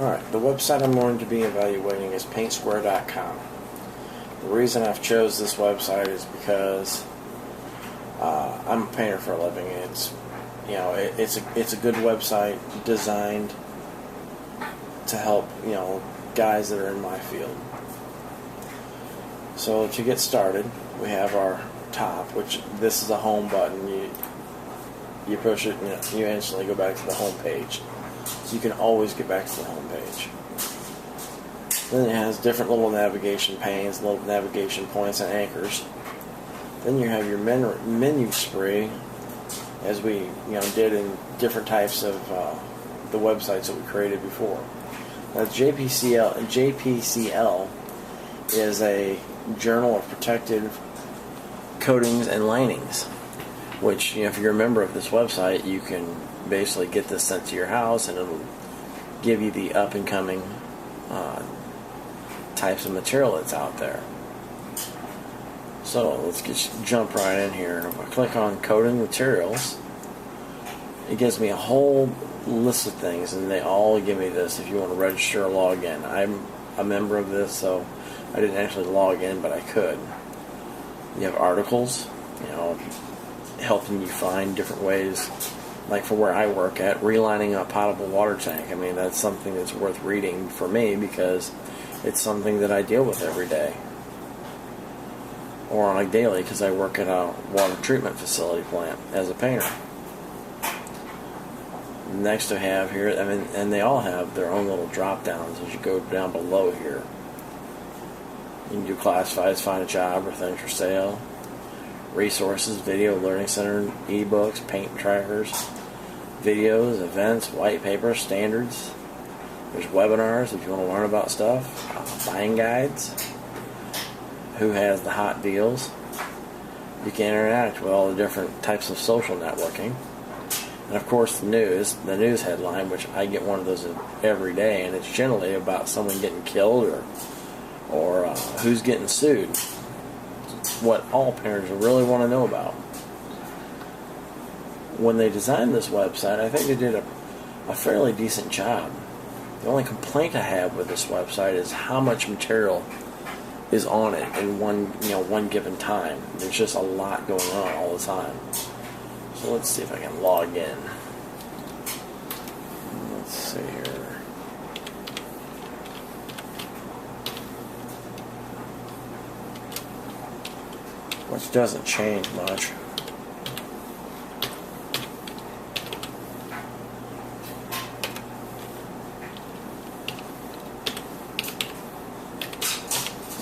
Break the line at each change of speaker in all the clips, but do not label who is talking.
Alright, the website I'm going to be evaluating is PaintSquare.com. The reason I've chose this website is because I'm a painter for a living. It's a good website designed to help guys that are in my field. So to get started, we have our top, which this is a home button. You push it and you instantly go back to the home page. So you can always get back to the home page. Then it has different little navigation panes, little navigation points and anchors. Then you have your menu spree, as we did in different types of the websites that we created before. Now JPCL is a Journal of Protected Coatings and Linings, which if you're a member of this website, you can basically get this sent to your house, and it'll give you the up and coming types of material that's out there. So let's jump right in here. If I click on coating materials, it gives me a whole list of things, and they all give me this if you want to register or log in. I'm a member of this, so I didn't actually log in, but I could. You have articles, helping you find different ways, like for where I work at, relining a potable water tank. I mean, that's something that's worth reading for me because it's something that I deal with every day, or on a daily, because I work at a water treatment facility plant as a painter. Next I have here, and they all have their own little drop downs as you go down below here. You can do classifieds, find a job, or things for sale. Resources, video, learning center, ebooks, paint trackers, videos, events, white paper, standards. There's webinars if you want to learn about stuff. Buying guides. Who has the hot deals. You can interact with all the different types of social networking. And of course the news headline, which I get one of those every day, and it's generally about someone getting killed or who's getting sued. It's what all parents really want to know about. When they designed this website, I think they did a fairly decent job. The only complaint I have with this website is how much material is on it in one given time. There's just a lot going on all the time. So let's see if I can log in. Let's see here. Which doesn't change much.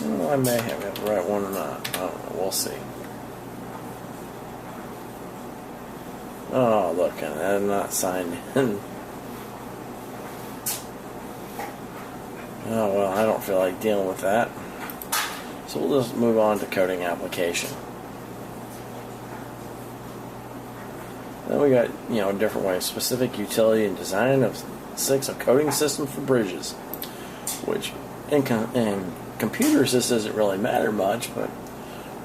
Well, I may have it the right one or not. I don't know. We'll see. Oh, look, I'm not signed in. Oh, well, I don't feel like dealing with that. So we'll just move on to coding application. Then we got, different ways. Specific utility and design of 6 of coding systems for bridges. Which, in computers, this doesn't really matter much, but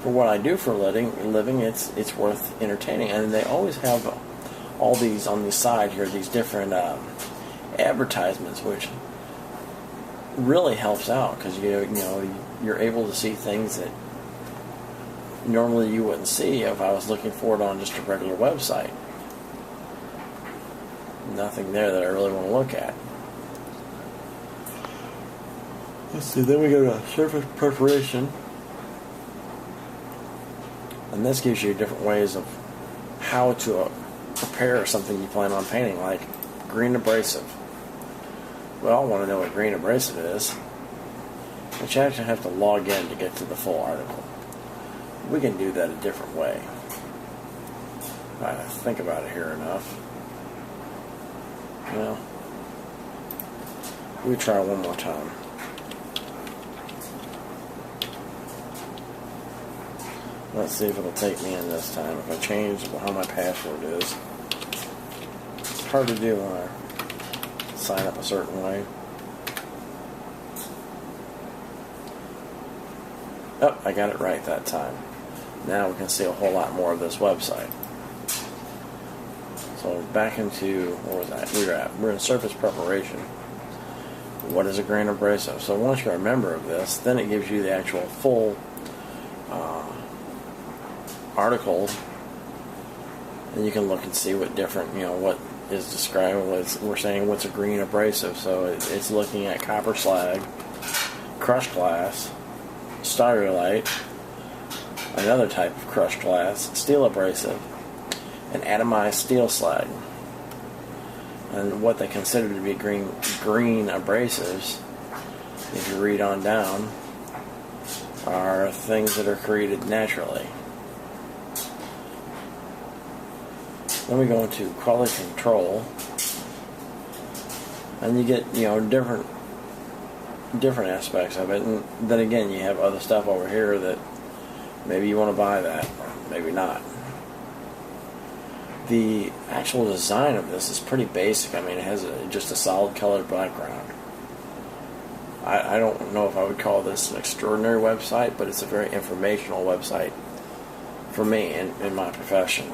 for what I do for a living, it's worth entertaining. And they always have all these on the side here, these different advertisements, which really helps out because you're able to see things that normally you wouldn't see if I was looking for it on just a regular website. Nothing there that I really want to look at. Let's see, then we go to surface preparation. And this gives you different ways of how to prepare something you plan on painting, like green abrasive. Well, I want to know what green abrasive is, but you actually have to log in to get to the full article. We can do that a different way. If I think about it here enough. Well, we try one more time. Let's see if it'll take me in this time. If I change how my password is. It's hard to do when I sign up a certain way. Oh, I got it right that time. Now we can see a whole lot more of this website. So back into, where was that? We're in surface preparation. what is a grain abrasive? So once you're a member of this, then it gives you the actual full article, and you can look and see what different, what is described. We're saying what's a green abrasive. So it's looking at copper slag, crushed glass, styrolite, another type of crushed glass, steel abrasive, and atomized steel slag. And what they consider to be green abrasives, if you read on down, are things that are created naturally. Then we go into quality control, and you get different aspects of it. And then again, you have other stuff over here that maybe you want to buy that, or maybe not. The actual design of this is pretty basic. I mean, it has just a solid colored background. I don't know if I would call this an extraordinary website, but it's a very informational website for me in my profession.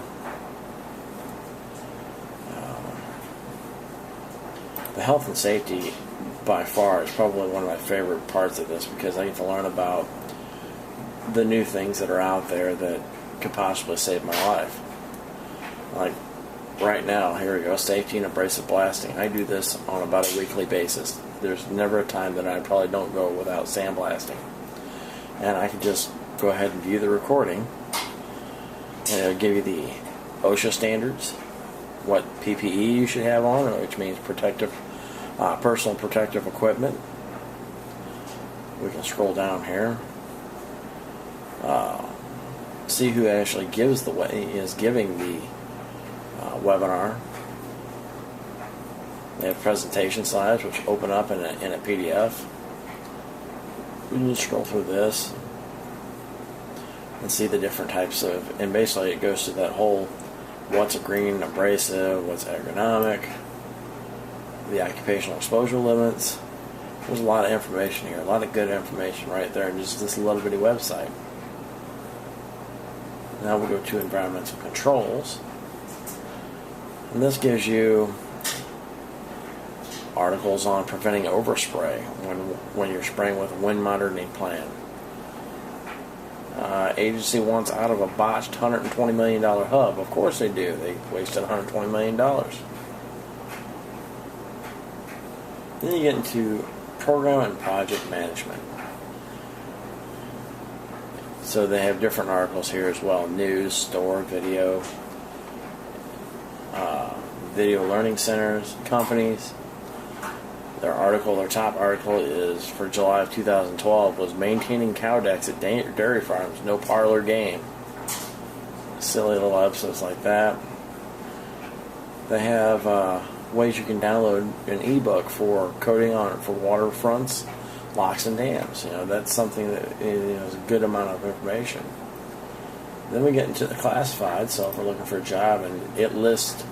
The health and safety, by far, is probably one of my favorite parts of this, because I get to learn about the new things that are out there that could possibly save my life. Like right now, here we go, safety and abrasive blasting. I do this on about a weekly basis. There's never a time that I probably don't go without sandblasting. And I can just go ahead and view the recording, and it'll give you the OSHA standards, what PPE you should have on, which means personal protective equipment. We can scroll down here. See who actually is giving the webinar. They have presentation slides which open up in a PDF. We can just scroll through this and see the different types of, and basically it goes to that whole what's a green abrasive, what's ergonomic, the occupational exposure limits. There's a lot of information here, a lot of good information right there in just this little bitty website. Now we go to environmental controls, and this gives you articles on preventing overspray when you're spraying with a wind monitoring plan. Agency wants out of a botched $120 million hub. Of course they do. They wasted $120 million. Then you get into program and project management. So they have different articles here as well. News, store, video, video learning centers, companies. Their top article is for July of 2012 was maintaining cow decks at dairy farms, no parlor game. Silly little episodes like that. They have ways you can download an ebook for coding for waterfronts, locks, and dams. That's something that is a good amount of information. Then we get into the classified. So if we're looking for a job, and it lists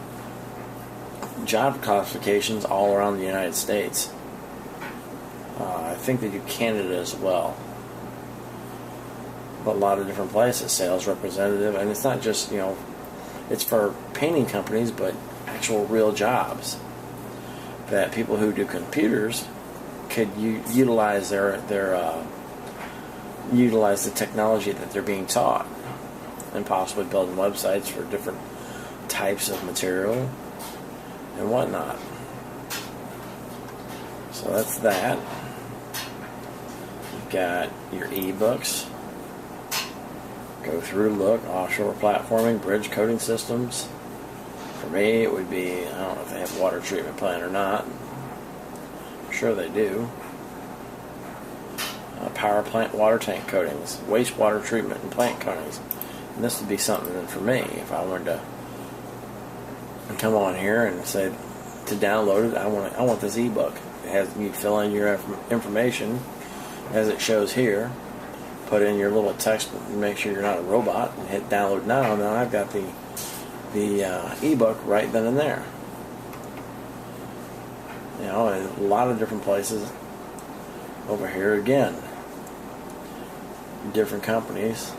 job classifications all around the United States. I think they do Canada as well. But a lot of different places. Sales representative, and it's not just it's for painting companies, but actual real jobs that people who do computers could utilize utilize the technology that they're being taught, and possibly building websites for different types of material and whatnot. So that's that. You've got your ebooks. Go through, look, offshore platforming, bridge coating systems. For me, it would be, I don't know if they have water treatment plant or not. I'm sure they do. Power plant water tank coatings, wastewater treatment and plant coatings. And this would be something for me if I wanted to come on here and say to download it. I want this ebook. You fill in your information as it shows here. Put in your little text and make sure you're not a robot, and hit download now. And then I've got the ebook right then and there. In a lot of different places. Over here again, different companies,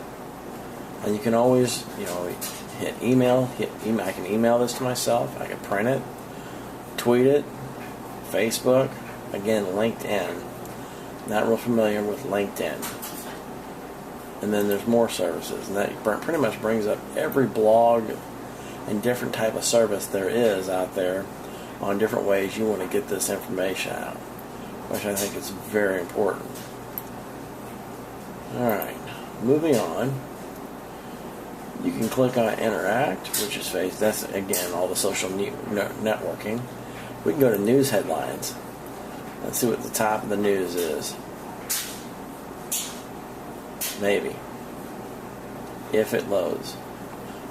and you can always hit email. I can email this to myself. I can print it, tweet it, Facebook, again, LinkedIn. Not real familiar with LinkedIn. And then there's more services, and that pretty much brings up every blog and different type of service there is out there on different ways you want to get this information out, which I think is very important. Alright, moving on. You can click on Interact, which is that's again all the social networking. We can go to news headlines. Let's see what the top of the news is. Maybe. If it loads.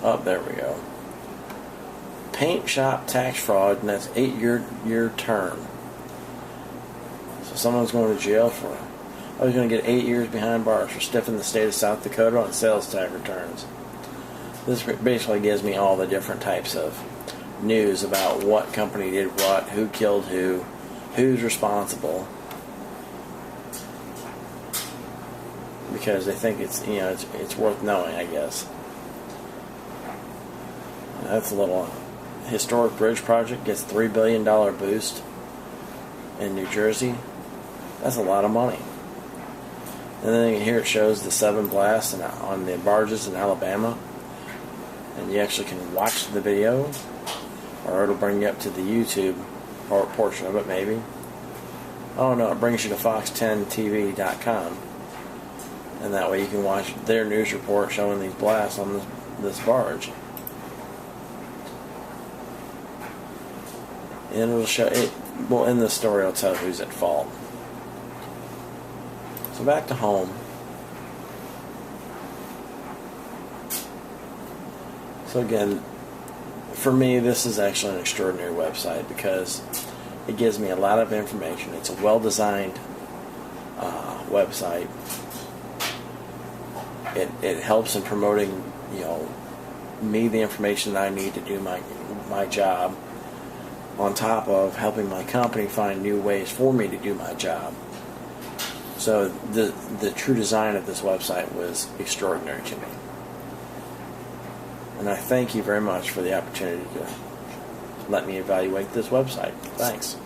Oh, there we go. Paint shop tax fraud, and that's 8-year term. So someone's going to jail for it. I was going to get 8 years behind bars for stiffing the state of South Dakota on sales tax returns. This basically gives me all the different types of news about what company did what, who killed who, who's responsible. Because they think it's worth knowing, I guess. That's a little. Historic bridge project gets $3 billion boost in New Jersey. That's a lot of money. And then here it shows the 7 blasts on the barges in Alabama. And you actually can watch the video, or it'll bring you up to the YouTube portion of it, maybe. Oh no, it brings you to fox10tv.com. And that way you can watch their news report showing these blasts on this barge. And it'll show it. Well, in the story, it'll tell who's at fault. So back to home. So again, for me, this is actually an extraordinary website because it gives me a lot of information. It's a well-designed website. It helps in promoting, me the information that I need to do my job, on top of helping my company find new ways for me to do my job. So the true design of this website was extraordinary to me. And I thank you very much for the opportunity to let me evaluate this website. Thanks.